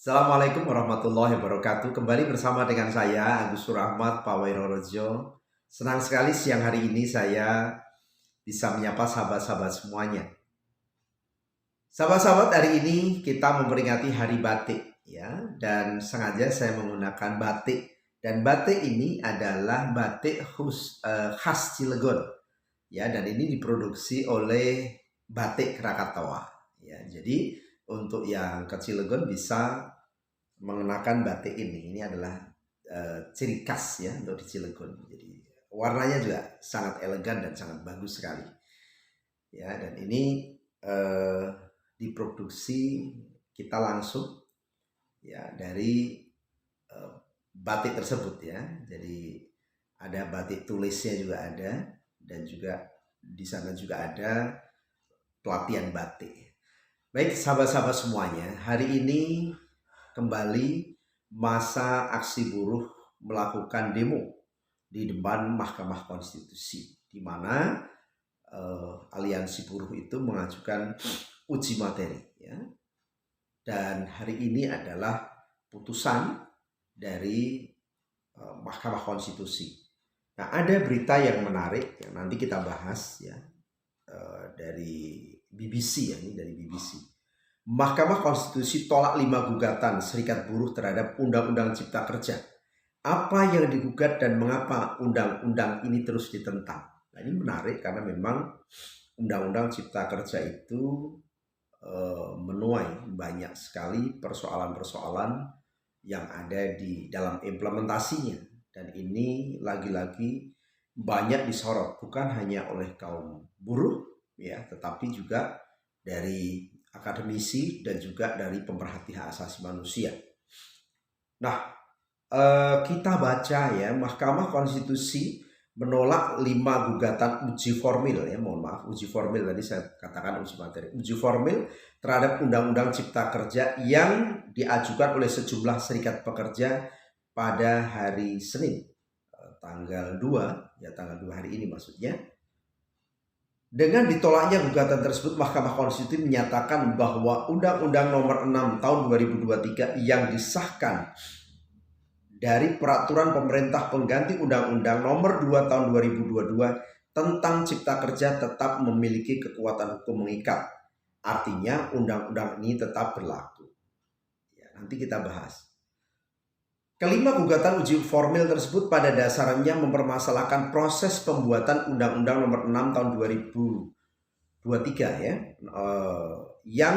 Assalamualaikum warahmatullahi wabarakatuh. Kembali bersama dengan saya Agus Surahmat Pawairorojo. Senang sekali siang hari ini saya bisa menyapa sahabat-sahabat semuanya. Sahabat-sahabat, hari ini kita memperingati Hari Batik ya, dan sengaja saya menggunakan batik. Dan batik ini adalah batik khas Cilegon ya, dan ini diproduksi oleh Batik Krakatau ya. Jadi untuk yang ke Cilegon bisa mengenakan batik ini. Ini adalah ciri khas ya untuk di Cilegon. Jadi warnanya juga sangat elegan dan sangat bagus sekali. Ya, dan ini diproduksi kita langsung ya dari batik tersebut ya. Jadi ada batik tulisnya juga ada, dan juga di sana juga ada pelatihan batik. Baik sahabat-sahabat semuanya, hari ini kembali masa aksi buruh melakukan demo di depan Mahkamah Konstitusi, di mana aliansi buruh itu mengajukan uji materi ya. Dan hari ini adalah putusan dari Mahkamah Konstitusi. Nah, ada berita yang menarik yang nanti kita bahas ya, dari BBC ya, ini dari BBC. Mahkamah Konstitusi tolak 5 gugatan serikat buruh terhadap Undang-Undang Cipta Kerja. Apa yang digugat dan mengapa undang-undang ini terus ditentang? Nah, ini menarik karena memang Undang-Undang Cipta Kerja itu menuai banyak sekali persoalan-persoalan yang ada di dalam implementasinya. Dan ini lagi-lagi banyak disorot bukan hanya oleh kaum buruh ya, tetapi juga dari akademisi dan juga dari pemerhati hak asasi manusia. Nah, kita baca ya, Mahkamah Konstitusi menolak 5 gugatan uji formil ya, mohon maaf, uji formil tadi saya katakan uji materi. Uji formil terhadap Undang-Undang Cipta Kerja yang diajukan oleh sejumlah serikat pekerja pada hari Senin tanggal 2 ya, tanggal 2 hari ini maksudnya. Dengan ditolaknya gugatan tersebut, Mahkamah Konstitusi menyatakan bahwa Undang-Undang Nomor 6 Tahun 2023 yang disahkan dari Peraturan Pemerintah Pengganti Undang-Undang Nomor 2 Tahun 2022 tentang Cipta Kerja tetap memiliki kekuatan hukum mengikat. Artinya undang-undang ini tetap berlaku. Ya, nanti kita bahas. Kelima gugatan uji formil tersebut pada dasarnya mempermasalahkan proses pembuatan Undang-Undang Nomor 6 Tahun 2023 ya, yang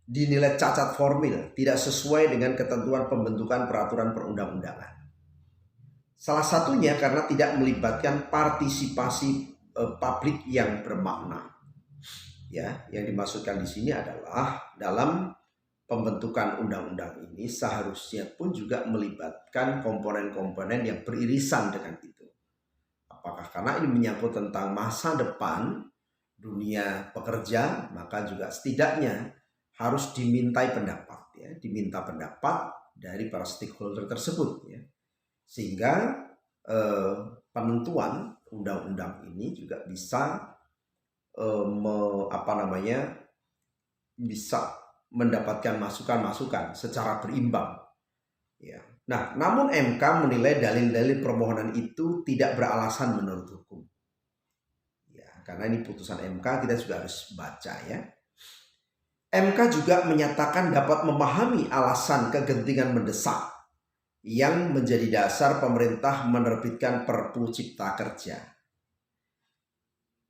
dinilai cacat formil, tidak sesuai dengan ketentuan pembentukan peraturan perundang-undangan. Salah satunya karena tidak melibatkan partisipasi publik yang bermakna. Ya, yang dimaksudkan di sini adalah dalam pembentukan undang-undang ini seharusnya pun juga melibatkan komponen-komponen yang beririsan dengan itu. Apakah karena ini menyangkut tentang masa depan dunia pekerja, maka juga setidaknya harus dimintai pendapat ya, diminta pendapat dari para stakeholder tersebut ya. Sehingga penentuan undang-undang ini juga bisa bisa mendapatkan masukan-masukan secara berimbang ya. Nah, namun MK menilai dalil-dalil permohonan itu tidak beralasan menurut hukum ya, karena ini putusan MK, kita juga harus baca ya. MK juga menyatakan dapat memahami alasan kegentingan mendesak yang menjadi dasar pemerintah menerbitkan Perpu Cipta Kerja.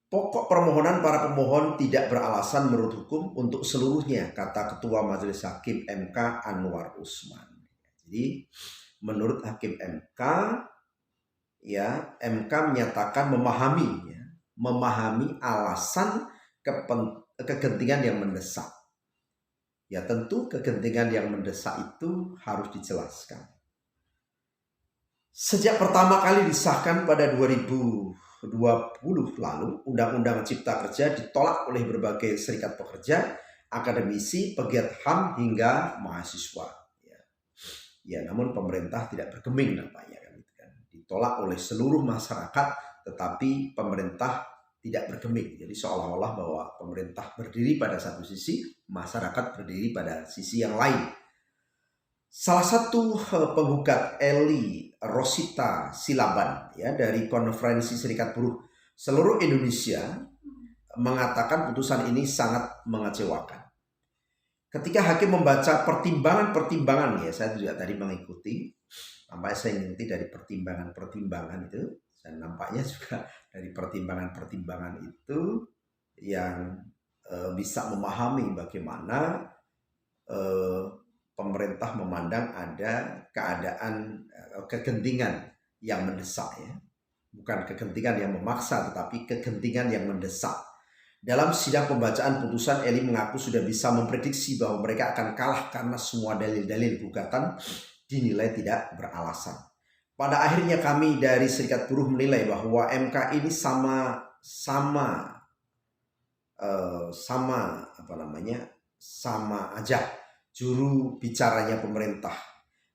Pokok permohonan para pemohon tidak beralasan menurut hukum untuk seluruhnya, kata Ketua Majelis Hakim MK Anwar Usman. Jadi menurut Hakim MK ya, MK menyatakan memahami alasan kegentingan yang mendesak. Ya, tentu kegentingan yang mendesak itu harus dijelaskan. Sejak pertama kali disahkan pada 2020 lalu, Undang-Undang Cipta Kerja ditolak oleh berbagai serikat pekerja, akademisi, pegiat HAM hingga mahasiswa. Ya, namun pemerintah tidak bergeming nampaknya kan. Ditolak oleh seluruh masyarakat, tetapi pemerintah tidak bergeming. Jadi seolah-olah bahwa pemerintah berdiri pada satu sisi, masyarakat berdiri pada sisi yang lain. Salah satu penggugat Eli Rosita Silaban ya dari Konferensi Serikat Buruh seluruh Indonesia mengatakan putusan ini sangat mengecewakan. Ketika hakim membaca pertimbangan-pertimbangan, ya saya juga tadi mengikuti, nampaknya saya mengikuti dari pertimbangan-pertimbangan itu, dan nampaknya juga dari pertimbangan-pertimbangan itu yang bisa memahami bagaimana pemerintah memandang ada keadaan kegentingan yang mendesak, ya, bukan kegentingan yang memaksa, tetapi kegentingan yang mendesak. Dalam sidang pembacaan putusan, Eli mengaku sudah bisa memprediksi bahwa mereka akan kalah karena semua dalil-dalil gugatan dinilai tidak beralasan. Pada akhirnya kami dari Serikat Buruh menilai bahwa MK ini sama aja juru bicaranya pemerintah.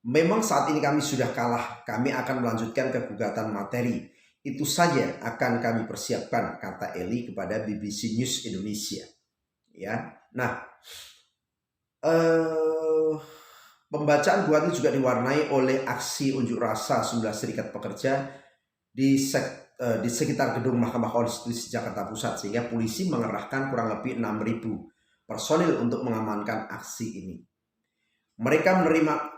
Memang saat ini kami sudah kalah, kami akan melanjutkan ke gugatan materi. Itu saja akan kami persiapkan, kata Eli kepada BBC News Indonesia. Ya, nah, pembacaan gugatan juga diwarnai oleh aksi unjuk rasa sejumlah serikat pekerja di sekitar gedung Mahkamah Konstitusi Jakarta Pusat, sehingga polisi mengerahkan kurang lebih 6.000 personil untuk mengamankan aksi ini. Mereka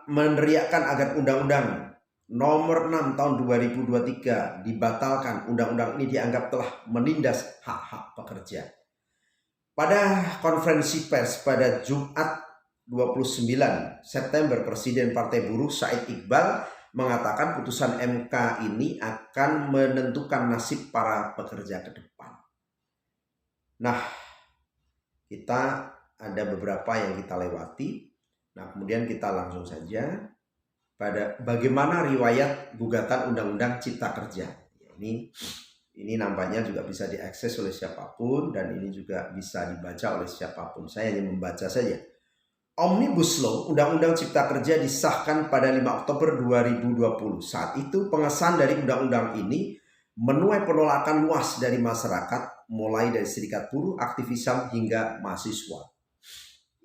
meneriakkan agar Undang-Undang Nomor 6 tahun 2023 dibatalkan. Undang-undang ini dianggap telah menindas hak-hak pekerja. Pada konferensi pers pada Jumat 29 September, Presiden Partai Buruh Said Iqbal mengatakan putusan MK ini akan menentukan nasib para pekerja ke depan. Nah, kita ada beberapa yang kita lewati. Nah, kemudian kita langsung saja pada bagaimana riwayat gugatan Undang-Undang Cipta Kerja. Ini nampaknya juga bisa diakses oleh siapapun dan ini juga bisa dibaca oleh siapapun. Saya hanya membaca saja. Omnibus Law Undang-Undang Cipta Kerja disahkan pada 5 Oktober 2020. Saat itu pengesahan dari undang-undang ini menuai penolakan luas dari masyarakat, mulai dari serikat buruh, aktivisme hingga mahasiswa.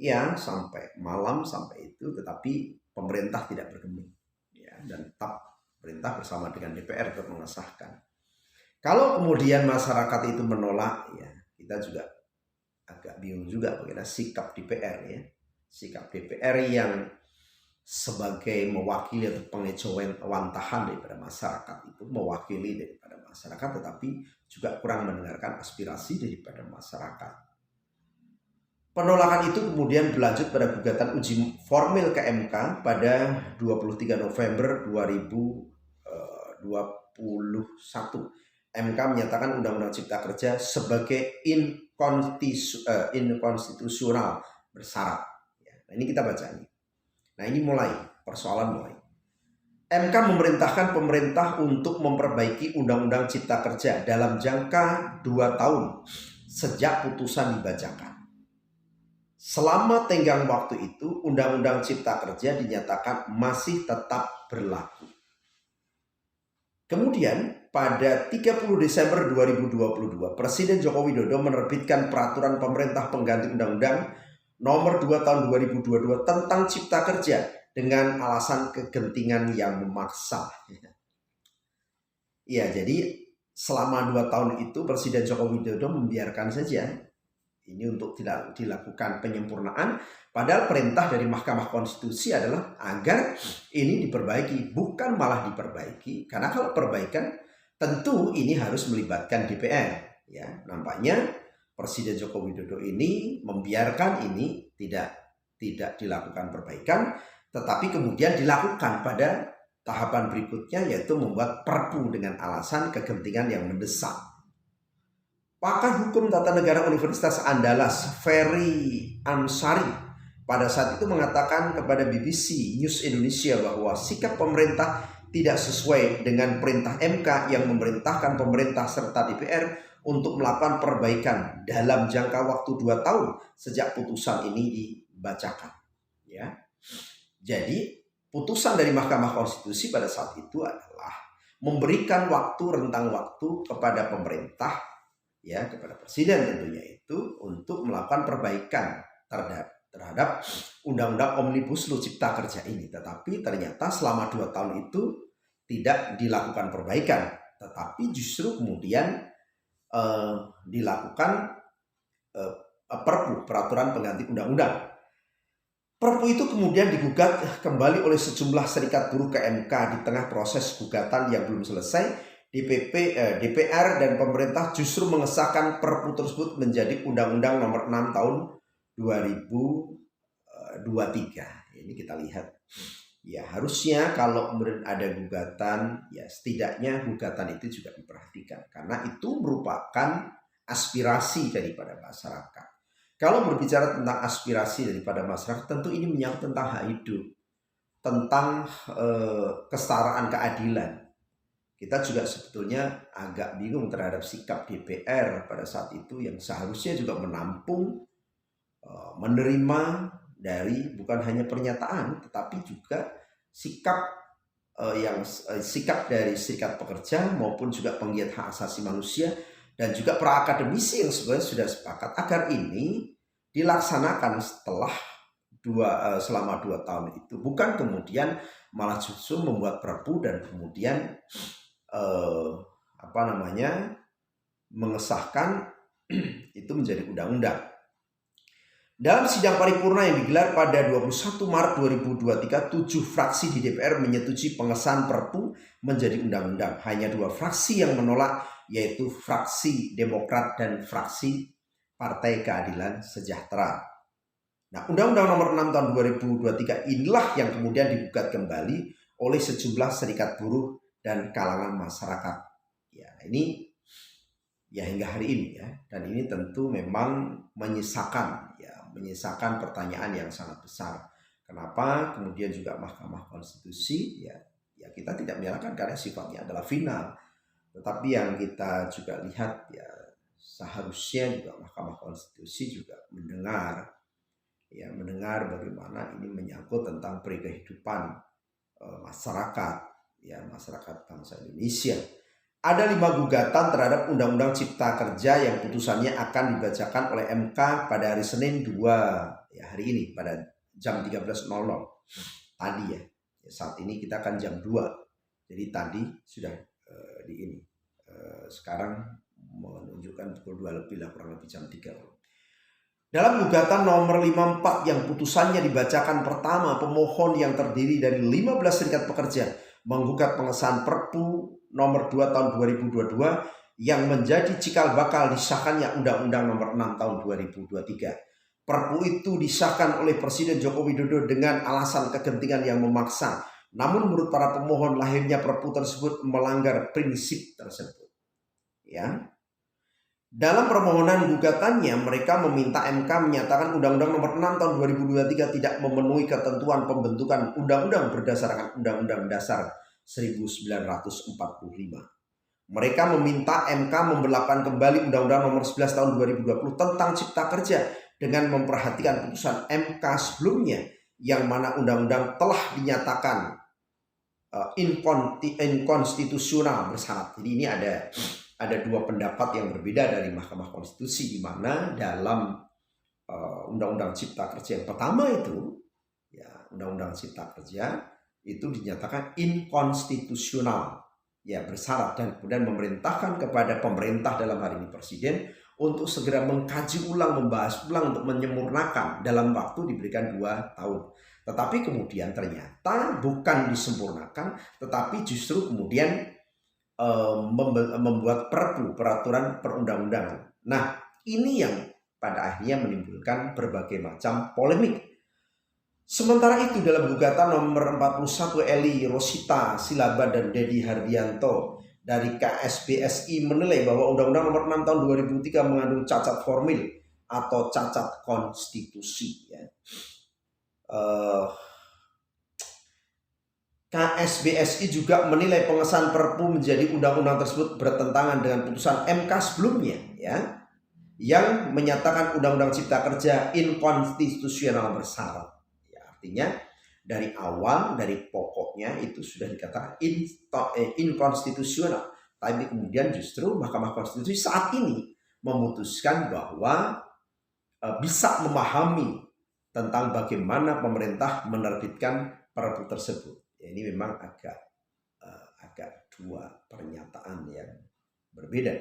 Ya, sampai malam sampai itu, tetapi pemerintah tidak bergeming, ya, dan tetap pemerintah bersama dengan DPR untuk mengesahkan. Kalau kemudian masyarakat itu menolak, ya kita juga agak bingung juga bagaimana sikap DPR, ya, sikap DPR yang sebagai mewakili atau pengejawantahan daripada masyarakat itu, mewakili daripada masyarakat, tetapi juga kurang mendengarkan aspirasi daripada masyarakat. Penolakan itu kemudian berlanjut pada gugatan uji formil ke MK pada 23 November 2021. MK menyatakan Undang-Undang Cipta Kerja sebagai inkonstitusional bersyarat. Nah, ini kita baca ini. Nah, ini persoalan mulai. MK memerintahkan pemerintah untuk memperbaiki Undang-Undang Cipta Kerja dalam jangka 2 tahun sejak putusan dibacakan. Selama tenggang waktu itu, Undang-Undang Cipta Kerja dinyatakan masih tetap berlaku. Kemudian, pada 30 Desember 2022, Presiden Joko Widodo menerbitkan peraturan pemerintah pengganti Undang-Undang Nomor 2 tahun 2022 tentang Cipta Kerja dengan alasan kegentingan yang memaksa. Ya, jadi selama 2 tahun itu Presiden Joko Widodo membiarkan saja ini untuk tidak dilakukan penyempurnaan, padahal perintah dari Mahkamah Konstitusi adalah agar ini diperbaiki, bukan malah diperbaiki. Karena kalau perbaikan tentu ini harus melibatkan DPR. Ya, nampaknya Presiden Joko Widodo ini membiarkan ini tidak dilakukan perbaikan, tetapi kemudian dilakukan pada tahapan berikutnya, yaitu membuat Perpu dengan alasan kegentingan yang mendesak. Pakar Hukum Tata Negara Universitas Andalas, Ferry Ansari, pada saat itu mengatakan kepada BBC News Indonesia bahwa sikap pemerintah tidak sesuai dengan perintah MK yang memerintahkan pemerintah serta DPR untuk melakukan perbaikan dalam jangka waktu 2 tahun sejak putusan ini dibacakan. Ya. Jadi putusan dari Mahkamah Konstitusi pada saat itu adalah memberikan rentang waktu kepada pemerintah, ya, kepada presiden tentunya itu, untuk melakukan perbaikan terhadap terhadap Undang-Undang Omnibus Law Cipta Kerja ini. Tetapi ternyata selama 2 tahun itu tidak dilakukan perbaikan, tetapi justru kemudian dilakukan Perpu, peraturan pengganti undang-undang. Perpu itu kemudian digugat kembali oleh sejumlah serikat buruh ke MK di tengah proses gugatan yang belum selesai. DPR dan pemerintah justru mengesahkan Perpu tersebut menjadi Undang-Undang Nomor 6 Tahun 2023. Ini kita lihat. Ya harusnya kalau kemudian ada gugatan, ya setidaknya gugatan itu juga diperhatikan. Karena itu merupakan aspirasi daripada masyarakat. Kalau berbicara tentang aspirasi daripada masyarakat, tentu ini menyangkut tentang hak hidup, tentang kesetaraan keadilan. Kita juga sebetulnya agak bingung terhadap sikap DPR pada saat itu yang seharusnya juga menampung, menerima dari bukan hanya pernyataan, tetapi juga sikap sikap dari serikat pekerja maupun juga penggiat hak asasi manusia dan juga para akademisi yang sebenarnya sudah sepakat agar ini dilaksanakan selama 2 tahun itu, bukan kemudian malah justru membuat perpu dan kemudian mengesahkan itu menjadi undang-undang. Dalam sidang paripurna yang digelar pada 21 Maret 2023, 7 fraksi di DPR menyetujui pengesahan Perpu menjadi undang-undang. Hanya 2 fraksi yang menolak, yaitu fraksi Demokrat dan fraksi Partai Keadilan Sejahtera. Nah, Undang-Undang Nomor 6 Tahun 2023 inilah yang kemudian digugat kembali oleh sejumlah serikat buruh dan kalangan masyarakat. Ya, ini ya hingga hari ini ya, dan ini tentu memang menyisakan pertanyaan yang sangat besar. Kenapa kemudian juga Mahkamah Konstitusi ya kita tidak menyalahkan karena sifatnya adalah final. Tetapi yang kita juga lihat ya seharusnya juga Mahkamah Konstitusi juga mendengar bagaimana ini menyangkut tentang kehidupan masyarakat bangsa Indonesia. Ada 5 gugatan terhadap Undang-Undang Cipta Kerja yang putusannya akan dibacakan oleh MK pada hari Senin hari ini pada jam 13.00 tadi ya. Saat ini kita akan jam 2. Jadi tadi sudah sekarang menunjukkan pukul 2 lebih lah, kurang lebih jam 3. Dalam gugatan nomor 54 yang putusannya dibacakan pertama, pemohon yang terdiri dari 15 serikat pekerja menggugat pengesahan Perpu nomor 2 tahun 2022 yang menjadi cikal bakal disahkannya Undang-Undang Nomor 6 tahun 2023. Perpu itu disahkan oleh Presiden Joko Widodo dengan alasan kegentingan yang memaksa. Namun menurut para pemohon, lahirnya Perpu tersebut melanggar prinsip tersebut. Ya. Dalam permohonan gugatannya, mereka meminta MK menyatakan Undang-Undang Nomor 6 tahun 2023 tidak memenuhi ketentuan pembentukan undang-undang berdasarkan Undang-Undang Dasar 1945. Mereka meminta MK memberlakukan kembali Undang-Undang Nomor 11 tahun 2020 tentang Cipta Kerja dengan memperhatikan putusan MK sebelumnya yang mana undang-undang telah dinyatakan inkonstitusional bersyarat. Jadi ini ada 2 pendapat yang berbeda dari Mahkamah Konstitusi, di mana dalam Undang-Undang Cipta Kerja yang pertama itu ya Undang-Undang Cipta Kerja itu dinyatakan inkonstitusional ya bersyarat dan kemudian memerintahkan kepada pemerintah dalam hal ini Presiden untuk segera mengkaji ulang, membahas ulang untuk menyempurnakan dalam waktu diberikan 2 tahun. Tetapi kemudian ternyata bukan disempurnakan, tetapi justru kemudian membuat Perpu, peraturan perundang-undangan. Nah, ini yang pada akhirnya menimbulkan berbagai macam polemik. Sementara itu dalam gugatan nomor 41 Eli Rosita Silaba dan Dedi Hardianto dari KSBSI menilai bahwa Undang-Undang Nomor 6 tahun 2003 mengandung cacat formil atau cacat konstitusi. Ya. KSBSI juga menilai pengesahan Perpu menjadi undang-undang tersebut bertentangan dengan putusan MK sebelumnya, ya, yang menyatakan Undang-Undang Cipta Kerja inkonstitusional bersyarat. Ya, artinya dari awal, dari pokoknya itu sudah dikatakan inkonstitusional. Tapi kemudian justru Mahkamah Konstitusi saat ini memutuskan bahwa bisa memahami tentang bagaimana pemerintah menerbitkan Perpu tersebut. Ya, ini memang agak dua pernyataan yang berbeda.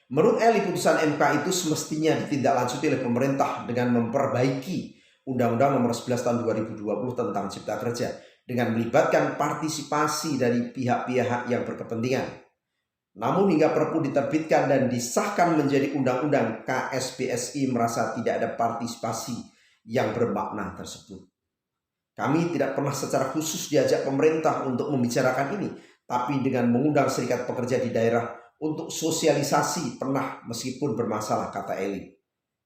Menurut Eli, putusan MK itu semestinya ditindaklanjuti oleh pemerintah dengan memperbaiki Undang-Undang Nomor 11 Tahun 2020 tentang Cipta Kerja dengan melibatkan partisipasi dari pihak-pihak yang berkepentingan. Namun hingga Perpu diterbitkan dan disahkan menjadi undang-undang, KSBSI merasa tidak ada partisipasi yang bermakna tersebut. Kami tidak pernah secara khusus diajak pemerintah untuk membicarakan ini, tapi dengan mengundang serikat pekerja di daerah untuk sosialisasi pernah, meskipun bermasalah, kata Eli.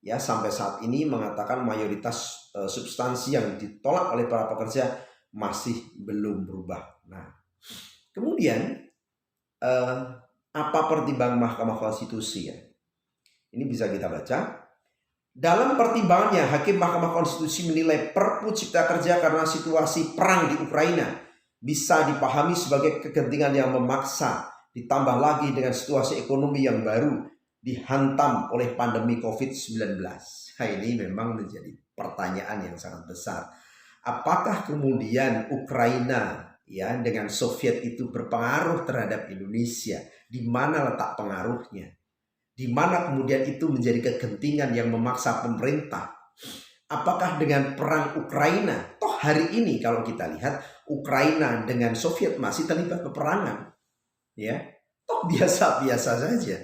Ya, sampai saat ini mengatakan mayoritas substansi yang ditolak oleh para pekerja masih belum berubah. Nah, kemudian apa pertimbangan Mahkamah Konstitusi ya? Ini bisa kita baca. Dalam pertimbangannya, Hakim Mahkamah Konstitusi menilai Perpu Cipta Kerja karena situasi perang di Ukraina bisa dipahami sebagai kegentingan yang memaksa, ditambah lagi dengan situasi ekonomi yang baru dihantam oleh pandemi COVID-19. Nah, ini memang menjadi pertanyaan yang sangat besar. Apakah kemudian Ukraina ya dengan Soviet itu berpengaruh terhadap Indonesia? Di mana letak pengaruhnya? Di mana kemudian itu menjadi kegentingan yang memaksa pemerintah? Apakah dengan perang Ukraina? Toh hari ini kalau kita lihat Ukraina dengan Soviet masih terlibat peperangan. Ya, toh biasa-biasa saja.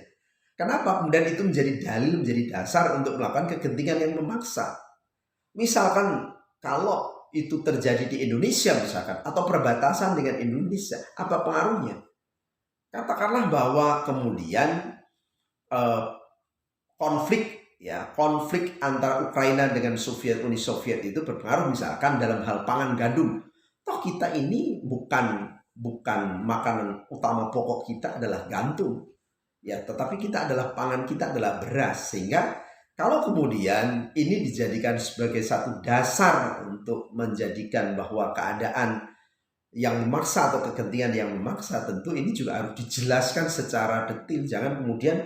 Kenapa kemudian itu menjadi dalil, menjadi dasar untuk melakukan kegentingan yang memaksa? Misalkan kalau itu terjadi di Indonesia misalkan, atau perbatasan dengan Indonesia, apa pengaruhnya? Katakanlah bahwa kemudian konflik antara Ukraina dengan Uni Soviet itu berpengaruh misalkan dalam hal pangan gandum. Toh kita ini bukan makanan utama pokok kita adalah gandum. Ya, tetapi pangan kita adalah beras. Sehingga kalau kemudian ini dijadikan sebagai satu dasar untuk menjadikan bahwa keadaan yang memaksa atau kegentingan yang memaksa, tentu ini juga harus dijelaskan secara detail. Jangan kemudian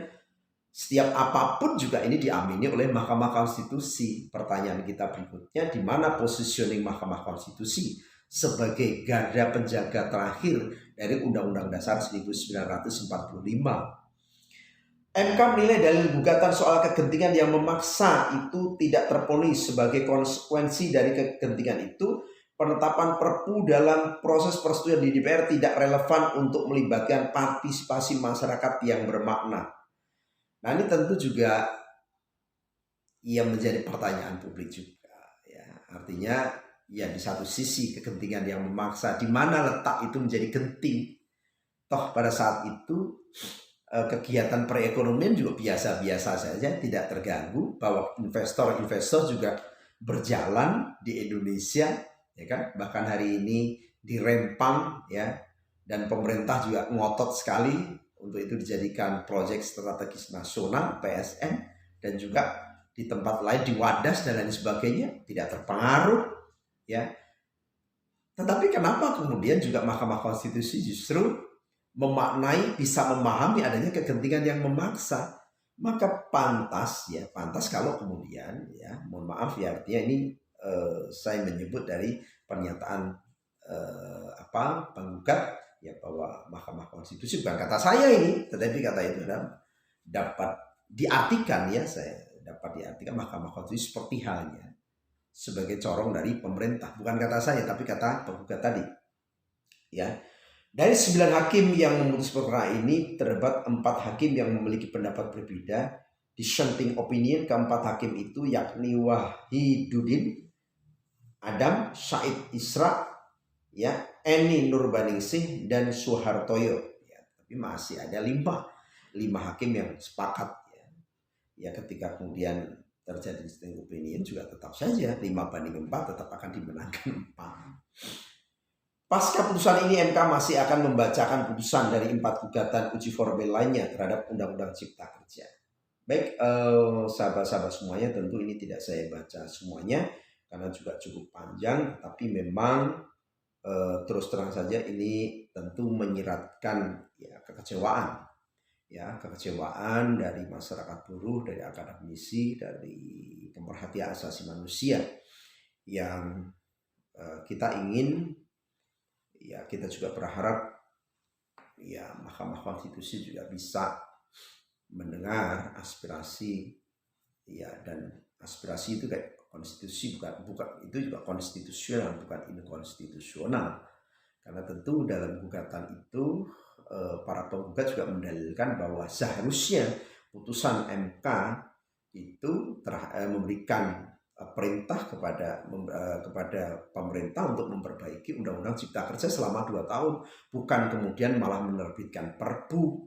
setiap apapun juga ini diamini oleh Mahkamah Konstitusi. Pertanyaan kita berikutnya, di mana positioning Mahkamah Konstitusi sebagai garda penjaga terakhir dari Undang-Undang Dasar 1945? MK menilai dalil gugatan soal kegentingan yang memaksa itu tidak terpenuhi. Sebagai konsekuensi dari kegentingan itu, penetapan Perpu dalam proses persetujuan di DPR tidak relevan untuk melibatkan partisipasi masyarakat yang bermakna. Nah, ini tentu juga yang menjadi pertanyaan publik juga. Ya, artinya ya di satu sisi kegentingan yang memaksa, di mana letak itu menjadi genting. Toh pada saat itu kegiatan perekonomian juga biasa-biasa saja, tidak terganggu, bahwa investor juga berjalan di Indonesia, ya kan? Bahkan hari ini di Rempang ya, dan pemerintah juga ngotot sekali untuk itu dijadikan proyek strategis nasional PSN, dan juga di tempat lain di Wadas dan lain sebagainya tidak terpengaruh ya. Tetapi kenapa kemudian juga Mahkamah Konstitusi justru bisa memahami adanya kegentingan yang memaksa? Maka pantas kalau kemudian ya, mohon maaf ya, artinya ini saya menyebut dari pernyataan penggugat ya, bahwa Mahkamah Konstitusi, bukan kata saya ini, tetapi kata itu dapat diartikan ya, saya dapat diartikan Mahkamah Konstitusi seperti halnya sebagai corong dari pemerintah, bukan kata saya tapi kata penggugat tadi ya. Dari 9 hakim yang memutus perkara ini, terdapat 4 hakim yang memiliki pendapat berbeda. Dissenting opinion keempat hakim itu yakni Wahidudin, Adam, Said Isra, ya, Eni Nurbaningsih, dan Suhartoyo. Ya, tapi masih ada 5 hakim yang sepakat ya. Ya, ketika kemudian terjadi dissenting opinion juga tetap saja 5-4 tetap akan dimenangkan 4. Pasca putusan ini, MK masih akan membacakan putusan dari 4 gugatan uji formil lainnya terhadap Undang-Undang Cipta Kerja. Baik, sahabat-sahabat semuanya, tentu ini tidak saya baca semuanya karena juga cukup panjang, tapi memang terus terang saja ini tentu menyiratkan ya kekecewaan dari masyarakat buruh, dari akademisi, dari pemerhati asasi manusia yang kita ingin, ya kita juga berharap ya Mahkamah Konstitusi juga bisa mendengar aspirasi, ya, dan aspirasi itu kayak konstitusi bukan itu juga konstitusional, bukan inkonstitusional, karena tentu dalam gugatan itu para penggugat juga mendalilkan bahwa seharusnya putusan MK itu memberikan perintah kepada pemerintah untuk memperbaiki Undang-Undang Cipta Kerja selama 2 tahun, bukan kemudian malah menerbitkan Perpu.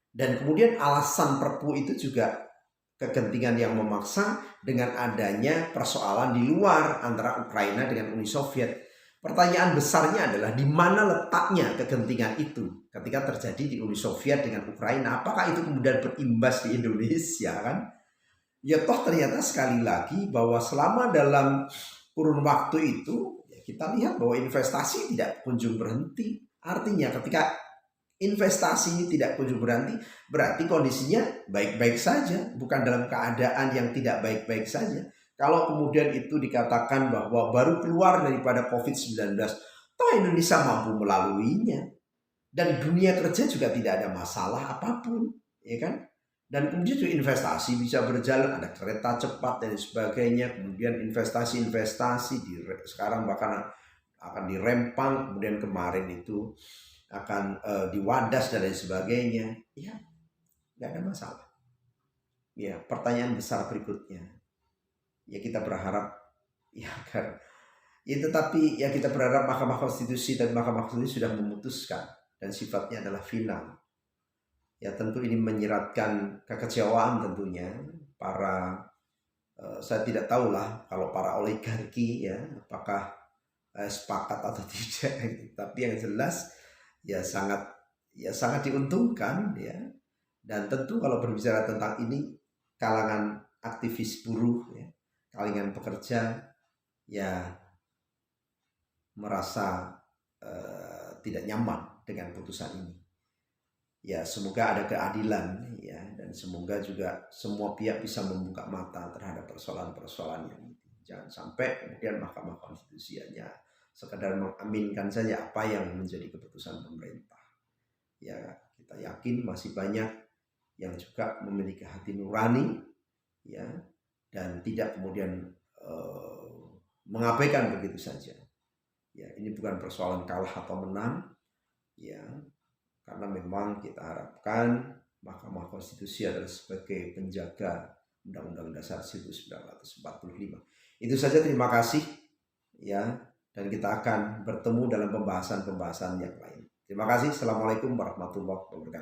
Dan kemudian alasan Perpu itu juga kegentingan yang memaksa dengan adanya persoalan di luar antara Ukraina dengan Uni Soviet. Pertanyaan besarnya adalah di mana letaknya kegentingan itu ketika terjadi di Uni Soviet dengan Ukraina? Apakah itu kemudian berimbas di Indonesia, kan? Ya toh ternyata sekali lagi bahwa selama dalam kurun waktu itu ya kita lihat bahwa investasi tidak kunjung berhenti. Artinya ketika investasi ini tidak kunjung berhenti, berarti kondisinya baik-baik saja, bukan dalam keadaan yang tidak baik-baik saja. Kalau kemudian itu dikatakan bahwa baru keluar daripada COVID-19, toh Indonesia mampu melaluinya. Dan dunia kerja juga tidak ada masalah apapun, ya kan? Dan kemudian juga investasi bisa berjalan, ada kereta cepat dan sebagainya, kemudian investasi-investasi sekarang bahkan akan dirempang, kemudian kemarin itu akan diwadas dan lain sebagainya. Ya, nggak ada masalah. Ya, pertanyaan besar berikutnya, ya kita berharap ya kan, ya tetapi ya kita berharap Mahkamah Konstitusi sudah memutuskan dan sifatnya adalah final. Ya tentu ini menyeratkan kekecewaan tentunya para saya tidak tahulah kalau para oligarki ya apakah sepakat atau tidak, tapi yang jelas ya sangat diuntungkan ya. Dan tentu kalau berbicara tentang ini, kalangan aktivis buruh ya, kalangan pekerja ya merasa tidak nyaman dengan putusan ini. Ya semoga ada keadilan ya, dan semoga juga semua pihak bisa membuka mata terhadap persoalan-persoalan yang itu. Jangan sampai kemudian Mahkamah Konstitusi hanya sekedar mengaminkan saja apa yang menjadi keputusan pemerintah. Ya kita yakin masih banyak yang juga memiliki hati nurani ya, dan tidak kemudian mengabaikan begitu saja. Ya ini bukan persoalan kalah atau menang ya, karena memang kita harapkan Mahkamah Konstitusi adalah sebagai penjaga Undang-Undang Dasar 1945. Itu saja, terima kasih ya, dan kita akan bertemu dalam pembahasan-pembahasan yang lain. Terima kasih. Assalamualaikum warahmatullahi wabarakatuh.